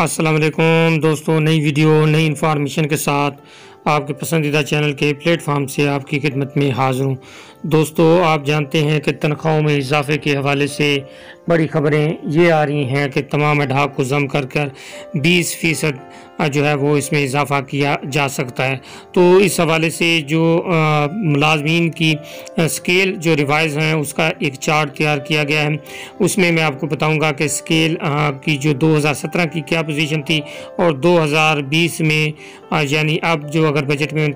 अस्सलाम वालेकुम दोस्तों, नई वीडियो नई इन्फॉर्मेशन के साथ आपके पसंदीदा चैनल के प्लेटफॉर्म से आपकी खिदमत में हाज़िर हूँ। दोस्तों, आप जानते हैं कि तनख्वाहों में इजाफे के हवाले से बड़ी खबरें ये आ रही हैं कि तमाम अडहाक को जम कर 20% जो है वो इसमें इजाफा किया जा सकता है। तो इस हवाले से जो मुलाजमीन की स्केल जो रिवाइज़ हैं उसका एक चार्ट तैयार किया गया है। उसमें मैं आपको बताऊंगा कि स्केल की जो 2017 की क्या पोजीशन थी और 2020 में यानी अब जो अगर बजट में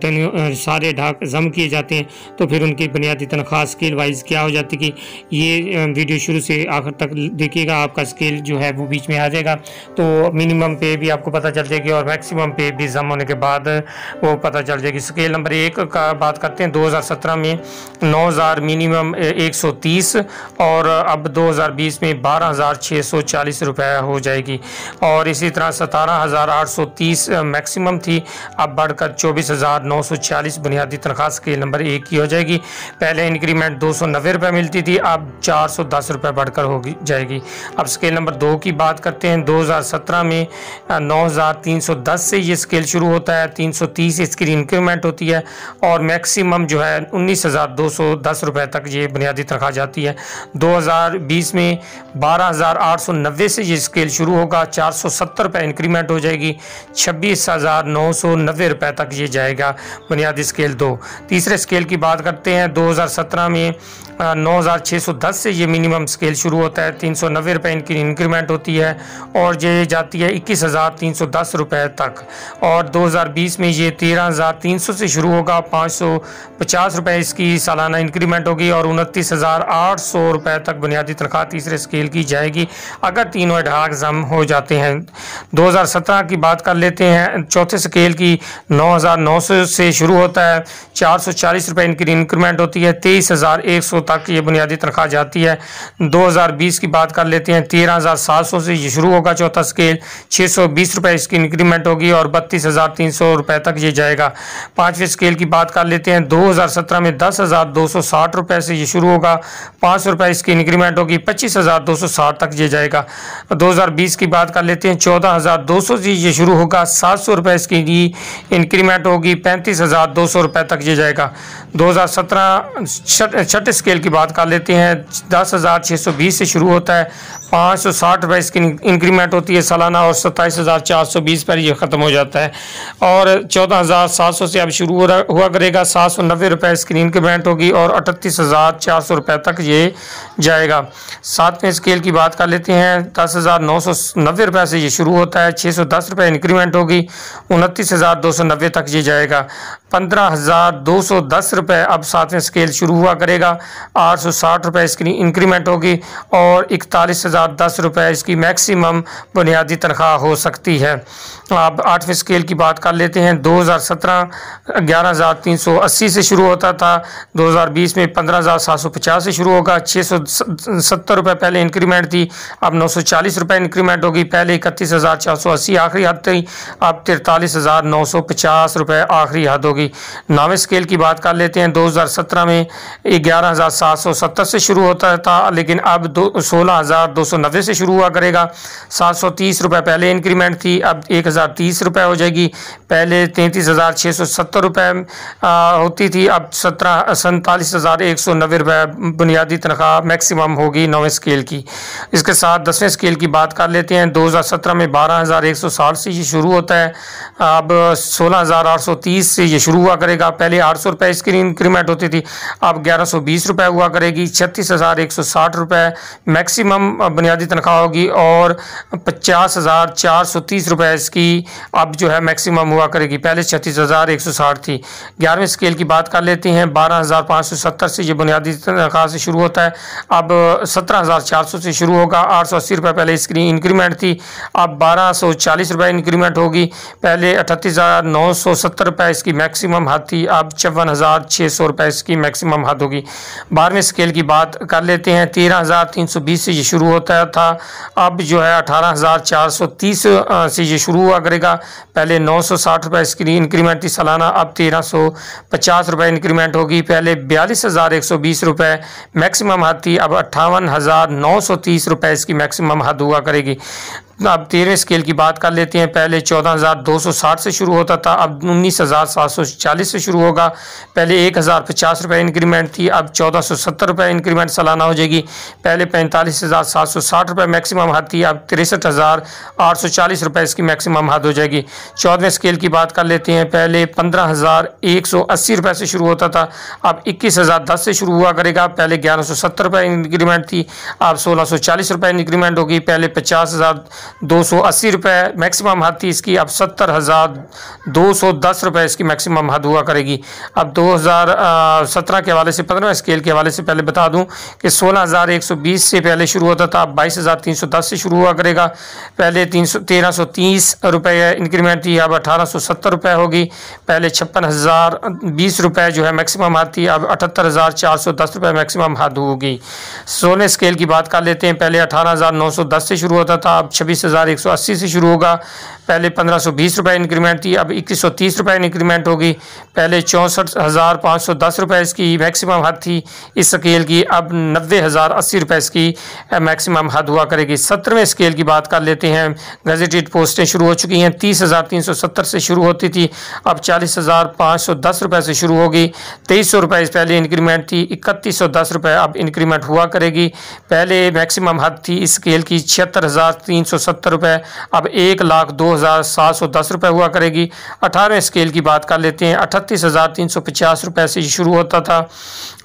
सारे अडहाक जम किए जाते हैं तो फिर उनकी बुनियादी तनख्वाह स्केल वाइज क्या हो जाती है। ये वीडियो शुरू से आखिर तक देखिएगा, आपका स्केल जो है वो बीच में आ जाएगा। तो मिनिमम पे भी आपको पता चल जाएगी और मैक्सिमम पे भी जम होने के बाद वो पता चल जाएगी। स्केल नंबर 1 का बात करते हैं। 2017 में 9,000 मिनिमम 130 और अब 2020 में 12,640 रुपये हो जाएगी। और इसी तरह 17,830 मैक्सिमम थी, अब बढ़कर 24,940 बुनियादी तनख्वाह स्केल नंबर 1 की हो जाएगी। पहले इंक्रीमेंट 290 रुपये मिलती थी, अब 410 रुपये बढ़कर हो जाएगी। अब स्केल नंबर 2 की बात करते हैं। 2017 में 9,310 से ये स्केल शुरू होता है, 330 इसकी इंक्रीमेंट होती है और मैक्सिमम जो है 19,210 रुपये तक ये बुनियादी तनख्वाह जाती है। 2020 में 12,890 से ये स्केल शुरू होगा, 470 रुपये इंक्रीमेंट हो जाएगी, 26,990 रुपये तक ये जाएगा बुनियादी स्केल 2। तीसरे स्केल की बात करते हैं। 2017 में 9,610 से ये मिनिमम स्केल शुरू होता है, 390 रुपये इनकी इंक्रीमेंट होती है और ये जाती है 21,310 रुपये तक। और 2020 में ये 13,300 से शुरू होगा, 550 रुपये इसकी सालाना इंक्रीमेंट होगी और 29,800 रुपये तक बुनियादी तनख्वाह तीसरे स्केल की जाएगी अगर तीनों अडहाक जम हो जाते हैं। 2017 की बात कर लेते हैं। चौथे स्केल की 9,900 से शुरू होता है, 440 रुपये इनकी इंक्रीमेंट होती है, 23,100 तक ये बुनियादी तनख्वाह जाती है। 2020 की बात कर लेते हैं। 13,700 से ये शुरू होगा चौथा स्केल, 620 रुपये इसकी इंक्रीमेंट होगी और 32,300 रुपये तक ये जाएगा। पाँचवें स्केल की बात कर लेते हैं। 2017 में 10,260 रुपये से ये शुरू होगा, 500 रुपये इसकी इंक्रीमेंट होगी, 25,260 तक ये जाएगा। 2020 की बात कर लेते हैं। 14,200 से ये शुरू होगा, 700 रुपये इसकी इंक्रीमेंट होगी, 35,200 रुपये तक ये जाएगा। 2017 छठे स्केल की बात कर लेते हैं। 10,620 से शुरू होता है, 560 रुपये इसकी इंक्रीमेंट होती है सालाना और 27,420 पर ये ख़त्म हो जाता है। और 14,700 से अब शुरू हुआ करेगा, 790 रुपये इसकी इंक्रीमेंट होगी और 38,400 रुपये तक ये जाएगा। सातवें स्केल की बात कर लेते हैं। 10,990 रुपये से ये शुरू होता है, 610 रुपये इंक्रीमेंट होगी, 29,290 तक ये जाएगा। 15,210 रुपये अब सातवें स्केल शुरू हुआ करेगा, 860 रुपये इसकी इंक्रीमेंट होगी और 41,010 रुपये इसकी मैक्सिमम बुनियादी तनख्वाह हो सकती है। अब आठवें स्केल की बात कर लेते हैं। 2017 11,380 से शुरू होता था, 2020 में 15,750 से शुरू होगा, 670 रुपये पहले इंक्रीमेंट थी, अब 940 रुपये इंक्रीमेंट होगी। पहले 31,480 आखिरी हद थी, अब 43,950 रुपये आखिरी हद होगी। नौवें स्केल की बात कर लेते हैं। 2017 में 11,770 से शुरू होता था, लेकिन अब 16,290 से शुरू हुआ करेगा, 730 रुपये पहले इंक्रीमेंट थी, अब 1,030 रुपये हो जाएगी। पहले 33,670 रुपये होती थी, अब 47,190 रुपये बुनियादी तनख्वाह मैक्सिमम होगी नौवें स्केल की। इसके साथ 10वें स्केल की बात कर लेते हैं। 2017 में 12,160 से ये शुरू होता है, अब 16,830 से ये शुरू हुआ करेगा। पहले 800 रुपये इसकी इंक्रीमेंट होती थी, अब 1,120 रुपये हुआ करेगी, 36,160 रुपये मैक्सिमम बुनियादी तनख्वाह होगी और 50,430 रुपये इसकी अब जो है मैक्सिमम हुआ करेगी। पहले 36,160 थी। 11वें स्केल की बात कर लेते हैं। 12,570 से ये बुनियादी तनख्वाह से शुरू होता है, अब 17,400 से शुरू होगा, 880 रुपये पहले इसकी इंक्रीमेंट थी, अब 1,240 रुपये इंक्रीमेंट होगी। पहले 38,900 1470 रुपये इसकी मैक्सिमम हद थी, अब 54,600 रुपये इसकी मैक्सिमम हद होगी। 12वें स्केल की बात कर लेते हैं। 13,320 से ये शुरू होता था, अब जो है 18,430 से ये शुरू हुआ करेगा। पहले 960 रुपये इसकी इंक्रीमेंट थी सालाना, अब 1,350 रुपये इंक्रीमेंट होगी। पहले 42,120 रुपये मैक्सिमम हद थी, अब 58,930 रुपये इसकी मैक्सिमम हद हुआ करेगी। अब 13वें स्केल की बात कर लेते हैं। पहले 14,260 से शुरू होता था, अब 19,740 से शुरू होगा। पहले 1,050 रुपये इंक्रीमेंट थी, अब 1,470 रुपये इंक्रीमेंट सालाना हो जाएगी। पहले 45,760 रुपये मैक्सिमम हद थी, अब 63,840 रुपये इसकी मैक्सिमम हद हो जाएगी। 14वें स्केल की बात कर लेते हैं। पहले 15,180 रुपये से शुरू होता था, अब 21,010 से शुरू हुआ करेगा। पहले 1,170 रुपये इंक्रीमेंट थी, अब 1,640 रुपये इंक्रीमेंट होगी। पहले 50,280 रुपये मैक्सिमम हद थी इसकी, अब 70,210 रुपये इसकी मैक्सिमम हद हुआ करेगी। अब 2017 के हवाले से 15वें स्केल के हवाले से पहले बता दूं कि 16,120 से पहले शुरू होता था, अब 22,310 से शुरू हुआ करेगा। पहले 1,330 रुपये इंक्रीमेंट थी, अब 1,870 रुपये होगी। पहले 56,020 रुपये जो है मैक्सिमम हद थी, अब 78,410 रुपये मैक्सिमम हद होगी। 16वें स्केल की बात कर लेते हैं। पहले 18,910 से शुरू होता था, अब 26,180 से शुरू होगा। पहले 1,520 रुपये इंक्रीमेंट थी, अब 2,130 रुपये इंक्रीमेंट होगी। पहले 64,510 रुपये इसकी मैक्सिमम हद थी इस स्केल की, अब 90,080 रुपये इसकी मैक्सिमम हद हुआ करेगी। 17वें स्केल की बात कर लेते हैं। गजेटेड पोस्टें शुरू हो चुकी हैं। 30,370 से शुरू होती थी, अब 40,510 रुपये से शुरू होगी। 2,300 रुपये पहले इंक्रीमेंट थी, 3,110 रुपये अब इंक्रीमेंट हुआ करेगी। पहले मैक्सिमम हद थी इस स्केल की 76,370 रुपये, अब 1,02,710 रुपये हुआ करेगी। 18वें स्केल की बात कर लेते हैं। 38,350 रुपये से शुरू होता था,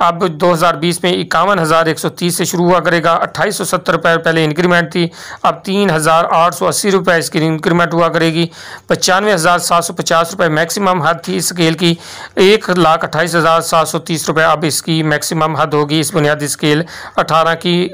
अब 2020 में 51,130 से शुरू हुआ करेगा। 2,870 रुपये पहले इंक्रीमेंट थी, अब 3,880 रुपये इसकी इंक्रीमेंट हुआ करेगी। 95,750 रुपये मैक्सिमम हद थी इस स्केल की, 1,28,730 रुपये अब इसकी मैक्सिमम हद होगी इस बुनियादी स्केल 18 की।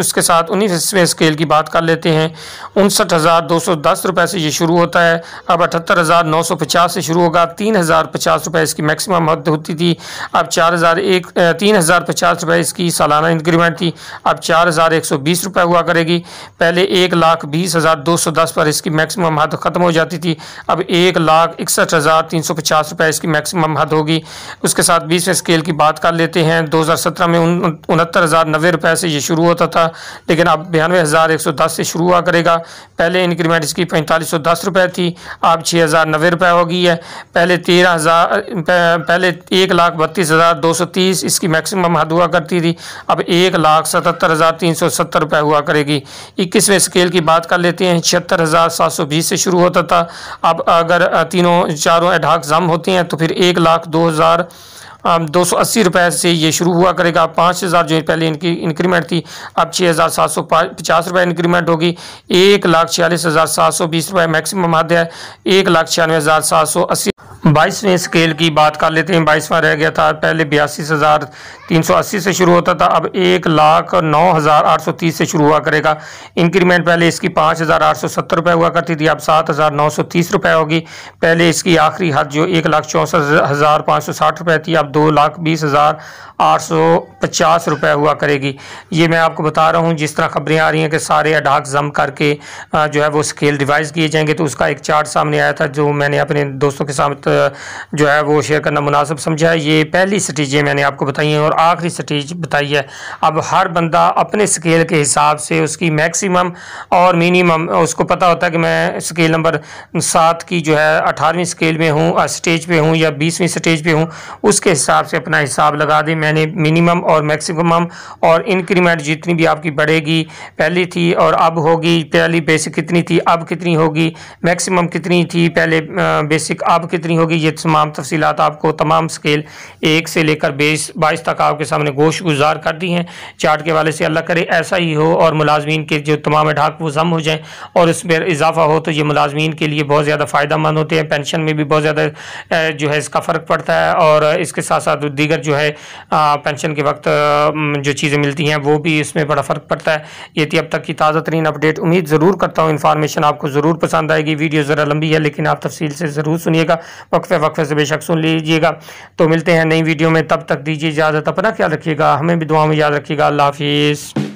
उसके साथ 19वें स्केल की बात कर लेते हैं। 59,210 रुपये से ये शुरू होता है, अब 78,950 से शुरू होगा। 3,050 रुपये इसकी मैक्सिमम हद होती थी, अब 3,050 रुपये इसकी सालाना इंक्रीमेंट थी, अब 4,120 रुपये हुआ करेगी। पहले 1,20,210 पर इसकी मैक्सिमम हद ख़त्म हो जाती थी, अब 1,61,350 रुपये इसकी मैक्सिमम हद होगी। उसके साथ 20वें स्केल की बात कर लेते हैं। 2017 में 69,090 रुपये से ये शुरू होता था, लेकिन अब 92,110 से शुरू हुआ करेगा। पहले इंक्रीमेंट इसकी 4,510 रुपये थी, अब 6,090 रुपये हो गई है। पहले 1,32,230 इसकी मैक्सिमम हद हुआ करती थी, अब 1,77,370 रुपये हुआ करेगी। 21वें स्केल की बात कर लेते हैं। 76,720 से शुरू होता था, अब अगर चारों एडहॉक जम होते हैं तो फिर 1,02,280 रुपये से ये शुरू हुआ करेगा। 5,000 जो पहले इनकी इंक्रीमेंट थी, अब 6,750 रुपये इंक्रीमेंट होगी। 1,46,720 रुपये मैक्सिमम हद है, 1,96,780। 22वें स्केल की बात कर लेते हैं। 22वां रह गया था, पहले 82,380 से शुरू होता था, अब 1,09,830 से शुरू हुआ करेगा। इंक्रीमेंट पहले इसकी 5,870 रुपये हुआ करती थी, अब 7,930 रुपये होगी। पहले इसकी आखिरी हद जो 1,64,560 रुपये थी, अब 2,20,850 रुपये हुआ करेगी। ये मैं आपको बता रहा हूँ, जिस तरह खबरें आ रही हैं कि सारे अडाक जम करके जो है वो स्केल रिवाइज़ किए जाएंगे, तो उसका एक चार्ट सामने आया था जो मैंने अपने दोस्तों के साथ जो है वो शेयर करना मुनासिब समझा। ये पहली स्टेजें मैंने आपको बताई हैं और आखिरी स्टेज बताई है। अब हर बंदा अपने स्केल के हिसाब से उसकी मैक्सिमम और मिनिमम उसको पता होता है कि मैं स्केल नंबर 7 की जो है 18वीं स्केल में हूँ, स्टेज पे हूँ या 20वीं स्टेज पे हूँ, उसके हिसाब से अपना हिसाब लगा दें। मैंने मिनिमम और मैक्सिमम और इंक्रीमेंट जितनी भी आपकी बढ़ेगी, पहली थी और अब होगी, पहली बेसिक कितनी थी अब कितनी होगी, मैक्सिमम कितनी थी पहले बेसिक अब कितनी होगी, ये तमाम तफसीलात आपको तमाम स्केल 1 से लेकर 22 तक आपके सामने गोश गुजार कर दी हैं। चार्ट के वाले से अल्लाह करे ऐसा ही हो और मुलाजमीन के जो तमाम अडाक वो जम हो जाएँ और उसमें इजाफा हो, तो ये मुलाजमीन के लिए बहुत ज़्यादा फ़ायदा मंद होते हैं। पेंशन में भी बहुत ज़्यादा जो है इसका फ़र्क पड़ता है और इसके साथ साथ दीगर जो है पेंशन के वक्त जो चीज़ें मिलती हैं वो भी इसमें बड़ा फ़र्क पड़ता है। ये थी अब तक की ताज़ा तरीन अपडेट। उम्मीद ज़रूर करता हूँ इन्फॉर्मेशन आपको ज़रूर पसंद आएगी। वीडियो ज़रा लंबी है लेकिन आप तफसील से ज़रूर सुनिएगा। वक्फे वक्फे से बेशक सुन लीजिएगा। तो मिलते हैं नई वीडियो में, तब तक दीजिए इजाज़त, अपना ख्याल रखिएगा, हमें भी दुआ में याद रखिएगा। अल्लाह हाफिज़।